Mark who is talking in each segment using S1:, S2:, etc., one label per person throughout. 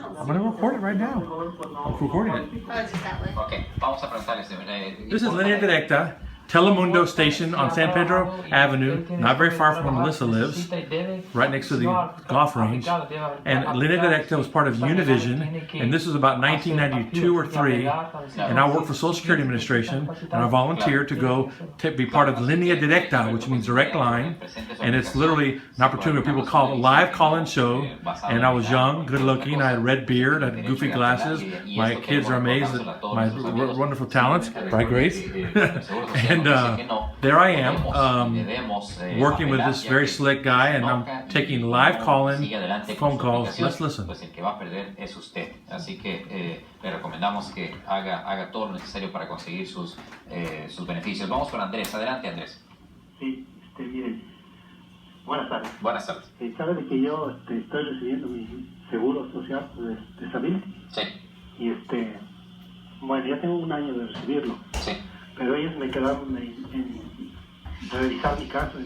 S1: I'm going to record it right now. I'm recording it.
S2: Okay, vamos a preguntarles.
S1: This is Linea Directa, Telemundo station on San Pedro Avenue, not very far from where Melissa lives, right next to the golf range. And Linea Directa was part of Univision, and this was about 1992 or 3. And I worked for Social Security Administration, and I volunteered to go be part of Linea Directa, which means direct line. And it's literally an opportunity where people call it a live call-in show. And I was young, good-looking, I had a red beard, I had goofy glasses. My kids are amazed at my wonderful talents, right, Grace? And there I am, working with this very slick guy, and I'm taking live call-in phone calls. Let's listen.
S2: Pues el que va a perder es usted. Así que le recomendamos que haga todo lo necesario para conseguir sus beneficios. Vamos con Andrés. Adelante, Andrés.
S3: Sí, miren. Buenas tardes.
S2: Buenas tardes.
S3: ¿Sabe de que yo estoy recibiendo mi seguro social de salud?
S2: Sí.
S3: Y bueno, ya tengo un año de recibirlo.
S2: Sí.
S3: Pero ellos me quedaron en revisar mi caso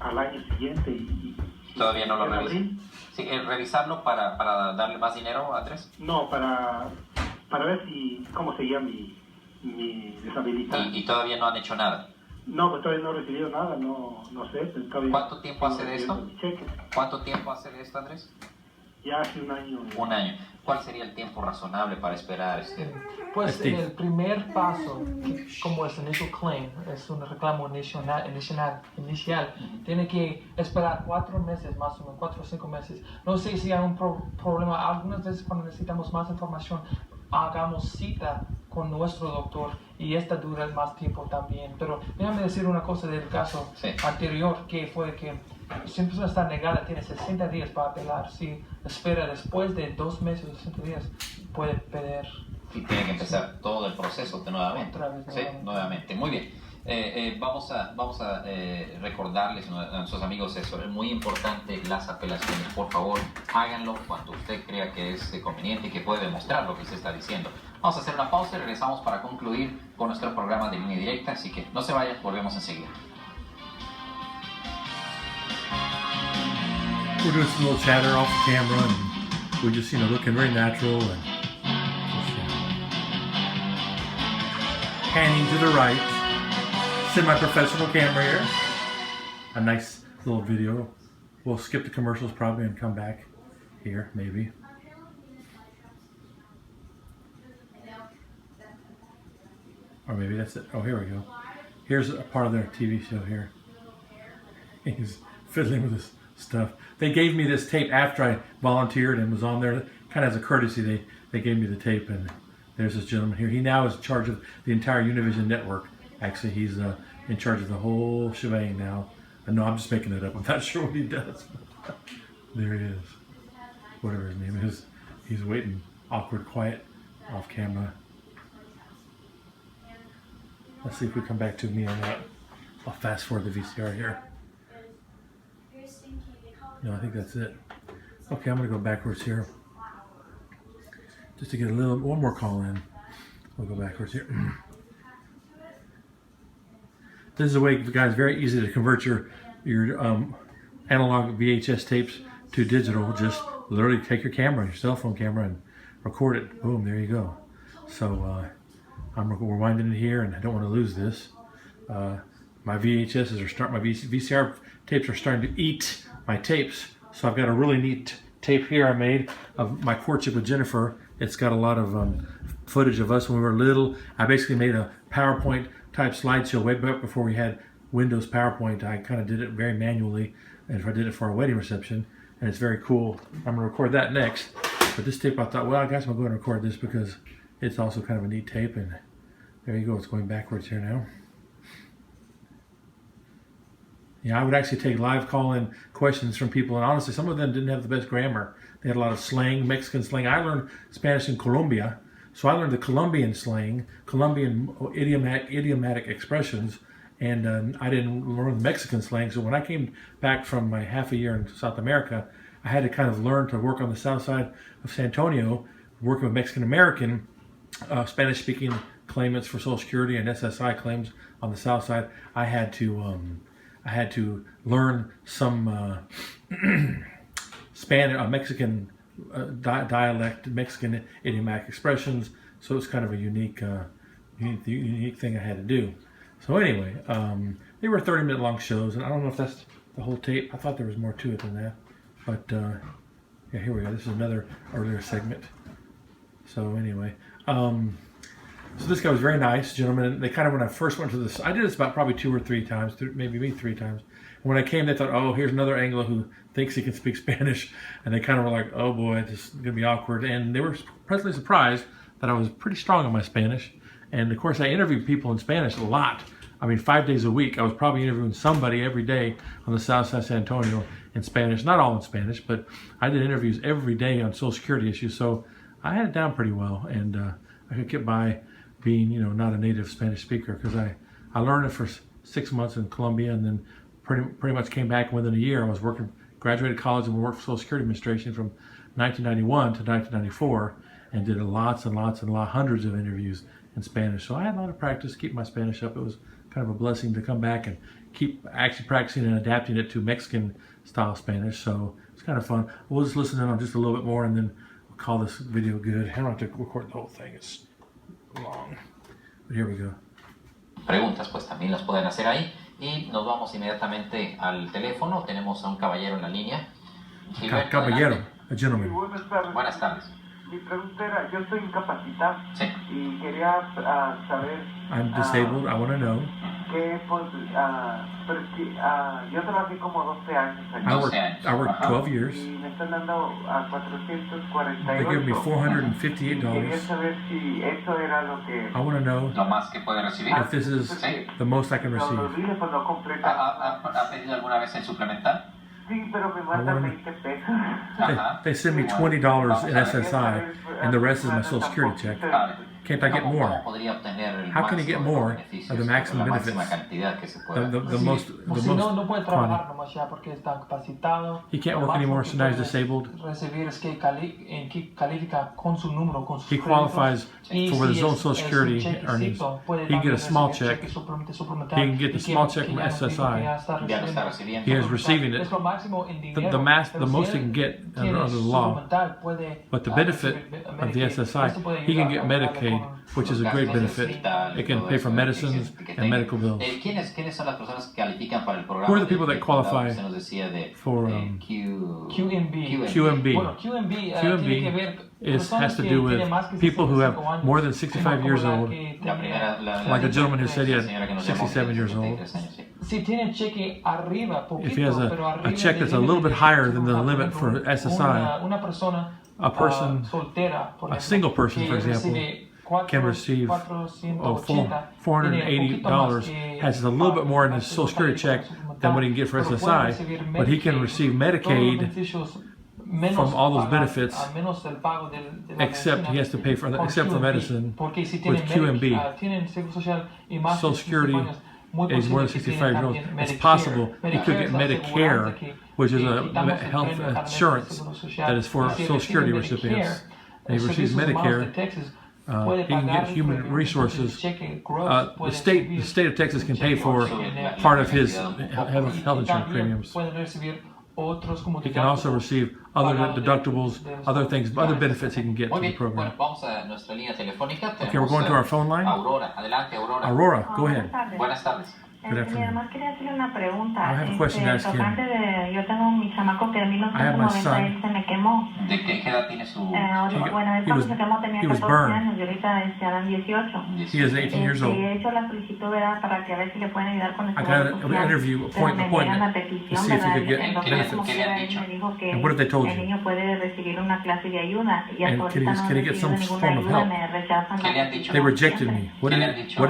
S3: al año siguiente y
S2: ¿Todavía no lo revisan? Sí, ¿revisarlo para darle más dinero a Andrés?
S3: No, para ver cómo seguía mi deshabilitación.
S2: ¿Y todavía no han hecho nada?
S3: No, pues todavía no he recibido nada, no sé. Todavía
S2: ¿Cuánto tiempo hace de esto? ¿Cuánto tiempo hace de esto, Andrés?
S3: Ya hace un año.
S2: Un año. ¿Cuál sería el tiempo razonable para esperar
S4: Pues el primer paso, como es initial claim, es un reclamo inicial, tiene que esperar 4 meses más o menos, 4 o 5 meses. No sé si hay un problema, algunas veces cuando necesitamos más información, hagamos cita con nuestro doctor y esta dura más tiempo también. Pero déjame decir una cosa del caso anterior, que fue que si una persona está negada, tiene 60 días para apelar. Si espera después de 2 meses o 60 días, puede pedir.
S2: Y tiene que empezar todo el proceso nuevamente.
S4: Otra vez,
S2: sí, nuevamente. Muy bien. Vamos a recordarles a nuestros amigos eso. Es muy importante las apelaciones. Por favor, háganlo cuando usted crea que es conveniente y que puede demostrar lo que usted está diciendo. Vamos a hacer una pausa y regresamos para concluir con nuestro programa de Línea Directa. Así que no se vayan, volvemos enseguida.
S1: We're doing some little chatter off camera, and we're just, looking very natural, and just, panning to the right. Semi-professional camera here. A nice little video. We'll skip the commercials probably and come back here, maybe. Or maybe that's it. Oh, here we go. Here's a part of their TV show here. He's fiddling with this stuff. They gave me this tape after I volunteered and was on there, kind of as a courtesy. They gave me the tape, and there's this gentleman here. He now is in charge of the entire Univision network. Actually, he's in charge of the whole shebang now. No, I'm just making it up. I'm not sure what he does. There he is. Whatever his name is. He's waiting, awkward, quiet, off camera. Let's see if we come back to me on that. I'll fast forward the VCR here. No, I think that's it. Okay, I'm going to go backwards here. Just to get one more call in. We'll go backwards here. This is a way, guys, very easy to convert your analog VHS tapes to digital. Just literally take your camera, your cell phone camera, and record it. Boom, there you go. So I'm rewinding it here, and I don't want to lose this. My VHSs are starting, my VCR tapes are starting to eat my tapes. So I've got a really neat tape here I made of my courtship with Jennifer. It's got a lot of footage of us when we were little. I basically made a PowerPoint type slideshow way back before we had Windows PowerPoint. I kind of did it very manually, and I did it for a wedding reception, and it's very cool. I'm going to record that next. But this tape, I thought, well, I guess I'm going to go ahead and record this because it's also kind of a neat tape, and there you go. It's going backwards here now. Yeah, I would actually take live call-in questions from people, and honestly, some of them didn't have the best grammar. They had a lot of slang, Mexican slang. I learned Spanish in Colombia, so I learned the Colombian slang, Colombian idiomatic expressions, and I didn't learn the Mexican slang. So when I came back from my half a year in South America, I had to kind of learn to work on the south side of San Antonio, working with Mexican-American, Spanish-speaking claimants for Social Security and SSI claims on the south side. I had to learn some Mexican dialect, Mexican idiomatic expressions. So it's kind of a unique thing I had to do. So anyway, they were 30-minute long shows, and I don't know if that's the whole tape. I thought there was more to it than that. But yeah, here we go. This is another earlier segment. So anyway, so this guy was very nice, gentleman. They kind of, when I first went to this, I did this about probably 2 or 3 times, maybe 3 times. And when I came, they thought, oh, here's another Anglo who thinks he can speak Spanish. And they kind of were like, oh boy, this is going to be awkward. And they were pleasantly surprised that I was pretty strong in my Spanish. And of course, I interviewed people in Spanish a lot. I mean, 5 days a week. I was probably interviewing somebody every day on the south side of San Antonio in Spanish. Not all in Spanish, but I did interviews every day on Social Security issues. So I had it down pretty well. And I could get by being, you know, not a native Spanish speaker, because I learned it for 6 months in Colombia, and then pretty much came back within a year. I was working, graduated college and worked for Social Security Administration from 1991 to 1994, and did hundreds of interviews in Spanish. So I had a lot of practice, keep my Spanish up. It was kind of a blessing to come back and keep actually practicing and adapting it to Mexican style Spanish. So it's kind of fun. We'll just listen in on just a little bit more, and then we'll call this video good. I don't have to record the whole thing. It's long. But here we go.
S2: Preguntas pues también las pueden hacer ahí, y nos vamos inmediatamente al teléfono. Tenemos a un caballero en la línea. Gilberto,
S1: Caballero,
S2: adelante.
S1: a gentleman.
S3: Buenas tardes.
S2: Buenas tardes.
S3: Mi pregunta era, yo estoy incapacitado
S2: Sí.
S3: y quería saber
S1: I'm disabled. I want to know.
S3: qué, pues, pero es que yo trabajé como 12 años
S1: I
S3: aquí
S1: worked 12 years.
S3: y me están dando a
S1: They give me
S3: $448.
S1: $458.
S3: Quería saber si eso era lo que...
S1: I want to know
S2: ¿Lo más que puede recibir?
S1: if this is
S2: Sí.
S1: the most I can
S3: Los
S1: receive.
S3: biles pues no completa.
S2: ¿Ha pedido alguna vez el suplemental?
S3: Sí, pero me mandan 20 pesos.
S1: They send me $20 in SSI, and the rest is my Social Security check. Can't I get more? How can you get more of the maximum benefits? The most
S4: Si no puede trabajar
S1: quantity.
S4: nomás ya porque está incapacitado.
S1: He can't
S4: Lo
S1: work anymore,
S4: máximo
S1: so now he's
S4: que
S1: disabled.
S4: puede recibir es que califica con su número, con sus
S1: He
S4: créditos.
S1: qualifies
S4: Y
S1: for his
S4: si
S1: own
S4: es-
S1: Social
S4: es un
S1: Security
S4: chequecito,
S1: earnings.
S4: puede
S1: He can get a
S4: también
S1: small
S4: recibir
S1: check.
S4: cheque suplemental,
S1: He can get the
S4: y
S1: small
S4: que
S1: check from
S4: ya nos dijo
S1: SSI.
S4: que ya está
S2: Ya lo está
S4: recibiendo.
S2: recibiendo.
S1: He is receiving it.
S4: Es lo máximo en dinero,
S1: The
S4: pero
S1: most
S4: si
S1: he can
S4: él
S1: get
S4: tiene
S1: under the law.
S4: suplemental, puede,
S1: But the benefit
S4: recibir
S1: of the
S4: Medicaid.
S1: SSI,
S4: Esto puede
S1: he can
S4: ayudar
S1: get
S4: a ayudarle
S1: Medicaid,
S4: con-
S1: which is a great benefit. It can pay for medicines and medical bills.
S2: ¿Quiénes son las personas que califican para el programa?
S1: Who are the people that qualify
S2: Usted nos decía de
S1: for,
S4: QMB.
S1: QMB?
S4: Bueno, QMB,
S1: QMB
S4: tiene que ver
S1: has to
S4: que
S1: do with
S4: tienen más que
S1: people who have
S4: 65 años,
S1: more than 65 years
S4: como la
S1: old,
S4: que
S2: La
S4: tenía-
S2: primera,
S1: like a gentleman who said he
S2: la
S1: had
S2: señora que nos llamó,
S1: 67 years old.
S2: 63 años, sí.
S4: Si tiene cheque arriba, poquito,
S1: If he has
S4: pero
S1: a
S4: arriba
S1: check
S4: del
S1: that's a little
S4: límite
S1: bit higher than the
S4: por
S1: limit for
S4: ejemplo,
S1: SSI,
S4: una persona,
S1: a person,
S4: soltera, por
S1: a
S4: ejemplo,
S1: single person,
S4: que
S1: for example,
S4: recibe
S1: can receive $480, has a little bit more in his Social Security check than what he can get for SSI, but he can receive Medicaid from all those benefits, except he has to pay for except for medicine with QMB. Social Security is more than 65 years old. It's possible he could get Medicare, which is a health insurance that is for Social Security recipients. And he receives Medicare. He can get human resources. The state of Texas can pay for part of his health insurance premiums. He can also receive other deductibles, other things, other benefits he can get
S2: Muy
S1: to the
S2: bien,
S1: program.
S2: bueno, vamos a nuestra línea telefónica.
S1: Okay, we're going to our phone line.
S2: Aurora, adelante, Aurora.
S1: Aurora, go ahead.
S2: Buenas tardes.
S1: Good afternoon.
S5: Además quería hacerle una pregunta.
S1: I have a question to ask him.
S5: Tocante de, yo tengo mi chamaco que en
S1: I have my
S5: 1990
S1: son.
S5: él se me quemó.
S2: ¿De qué edad tiene su...?
S5: Bueno, él
S1: he
S5: cuando
S1: was-
S5: se quemó tenía
S1: he was
S5: 14
S1: burned.
S5: años y ahorita eran 18.
S1: He is 18 years old.
S5: He hecho la solicitud, ¿verdad? Para que a ver si le pueden ayudar con el
S1: I
S5: seguro
S1: got an
S5: social.
S1: interview,
S5: Pero me
S1: appointment,
S5: niegan la
S1: to
S5: petición,
S1: see if he
S5: ¿verdad?
S1: could get
S5: El doctor
S1: benefits.
S5: como
S2: ¿Qué le han
S5: quiera, él
S2: dicho?
S5: me dijo que
S1: And what have they told
S5: el
S1: you?
S5: niño puede recibir una clase de ayuda y
S1: And
S5: hasta
S1: can he-
S5: ahorita no
S1: can he get
S5: recibe
S1: some
S5: ninguna
S1: form of
S5: ayuda,
S1: help?
S5: me rechazan.
S2: ¿Qué le han dicho?
S1: They rejected me. What did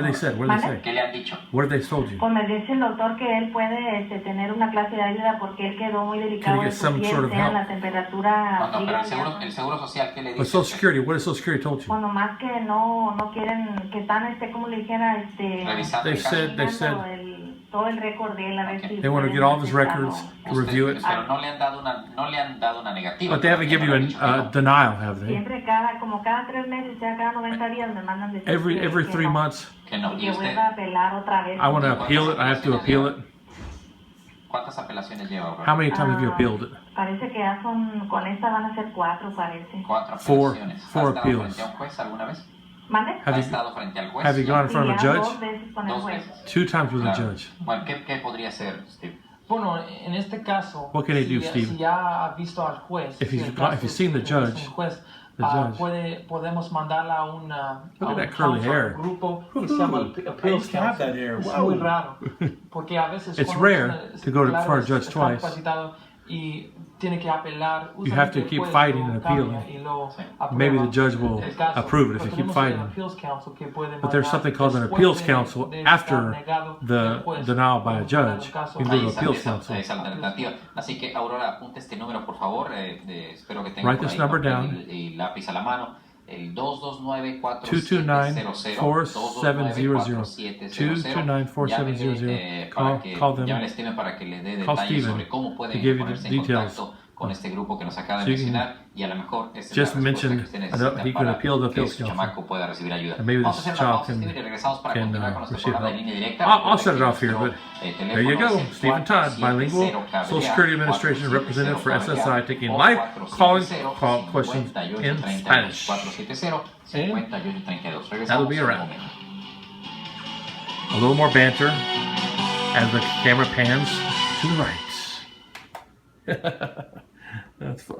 S1: they say? What did they say?
S2: ¿Qué le han dicho?
S1: What did they told you?
S5: Pues me dice el doctor que él puede tener una clase de ayuda porque él quedó muy delicado
S1: Can he
S5: de
S1: get
S5: su
S1: some
S5: piel,
S1: sort of
S5: sea
S1: help?
S5: la temperatura
S2: No, pero
S5: fría,
S2: el seguro social, ¿qué le
S1: But
S2: dice?
S1: Social Security, what has Social Security told you?
S5: Bueno, más que no quieren, que están, como le dijera,
S2: Revisando
S1: They
S2: el caso.
S1: said-
S5: revisando todo el récord de él, a ver
S2: Okay.
S5: si
S1: They want to
S5: pueden
S1: get all of his
S5: aceptarlo.
S1: records to review it.
S2: Pero no le han dado una negativa.
S1: But they haven't given you a denial, have they?
S5: Siempre como cada 3 meses, ya cada 90 días me mandan decir
S1: Every
S5: que
S1: 3
S5: no,
S1: months,
S2: Que no.
S5: y
S2: ¿Y
S5: que
S2: usted
S5: vuelva a apelar otra vez.
S1: I want to appeal it. I have to appeal it.
S2: cuántas apelaciones lleva?
S1: How many times have you appealed it?
S5: Parece que ya son, con esta van a ser 4, parece.
S2: 4
S1: Four
S2: apelaciones. ¿Has
S1: four
S2: estado
S1: appeals.
S2: frente a un juez alguna vez?
S5: ¿Mande?
S1: Have
S2: ¿Ha
S1: you,
S2: estado frente al juez?
S1: have you gone in
S5: Sí,
S1: front of a
S5: ya
S1: judge?
S5: 2 veces con el
S2: 2
S5: juez.
S2: veces.
S1: 2 times with a
S2: Claro.
S1: judge.
S2: Bueno, ¿qué podría ser, Steve?
S4: Bueno, en este caso,
S1: What can he do,
S4: si,
S1: Steve?
S4: si ya ha visto al juez,
S1: If
S4: si
S1: he's
S4: el
S1: got-
S4: caso
S1: if he's
S4: es
S1: seen the
S4: que es
S1: judge,
S4: un juez,
S1: the judge.
S4: podemos mandarla a un
S1: Look at that curly hair.
S4: grupo que se llama
S1: Woohoo! I
S4: Appeals
S1: used to have
S4: Council.
S1: that hair.
S4: Es
S1: Wow.
S4: muy raro, porque a veces
S1: It's
S4: cuando
S1: rare
S4: es-
S1: to go to-
S4: claro,
S1: for a judge
S4: está
S1: twice.
S4: capacitado y tiene que apelar.
S1: You have to
S4: Usualmente el
S1: keep
S4: juez
S1: fighting
S4: lo
S1: and
S4: cambia
S1: appealing.
S4: y lo
S2: Sí.
S4: aprueba.
S1: Maybe the judge will
S4: El caso,
S1: approve it if
S4: pero
S1: you keep
S4: tenemos el
S1: fighting.
S4: Appeals Council que puede
S1: But there's
S4: mandar
S1: something called an
S4: después
S1: appeals
S4: de
S1: council
S4: estar
S1: after
S4: negado
S1: the
S4: el juez.
S1: denial by a
S4: Vamos
S1: judge.
S4: el caso.
S1: You can go to
S2: Ahí
S1: the appeals
S2: esa
S1: council.
S2: alternativa. Así que, Aurora, apunte este número, por favor. Espero que tenga
S1: Write
S2: por
S1: this
S2: ahí
S1: number
S2: papel
S1: down.
S2: y lápiz a la mano. El
S1: 229-4700. 229-4700. Call them.
S2: Llamen a Steven para que le dé
S1: Call
S2: detalles
S1: Steven
S2: sobre cómo
S1: to
S2: pueden
S1: give you
S2: ponerse
S1: the
S2: en
S1: details.
S2: contacto con este grupo que nos acaba de
S1: So you can
S2: mencionar y a lo mejor esta es
S1: just
S2: la respuesta
S1: mention
S2: que usted
S1: he
S2: necesita
S1: could
S2: para
S1: appeal the
S2: que
S1: appeals
S2: su
S1: council.
S2: chamaco pueda recibir ayuda.
S1: And maybe
S2: Vamos a
S1: this
S2: hacer una
S1: child
S2: pausa,
S1: can-
S2: Steven, y regresamos para
S1: can,
S2: continuar con nuestro
S1: receive
S2: programa de
S1: help.
S2: línea directa.
S1: I'll set it off here, but
S2: Teléfono
S1: there you go.
S2: es el
S1: Stephen Todd,
S2: 470
S1: bilingual, Social Security Administration representative for SSI, taking live calling questions in Spanish.
S2: 470-5832.
S1: That'll be around. A little more banter as the camera pans to the right. That's fun.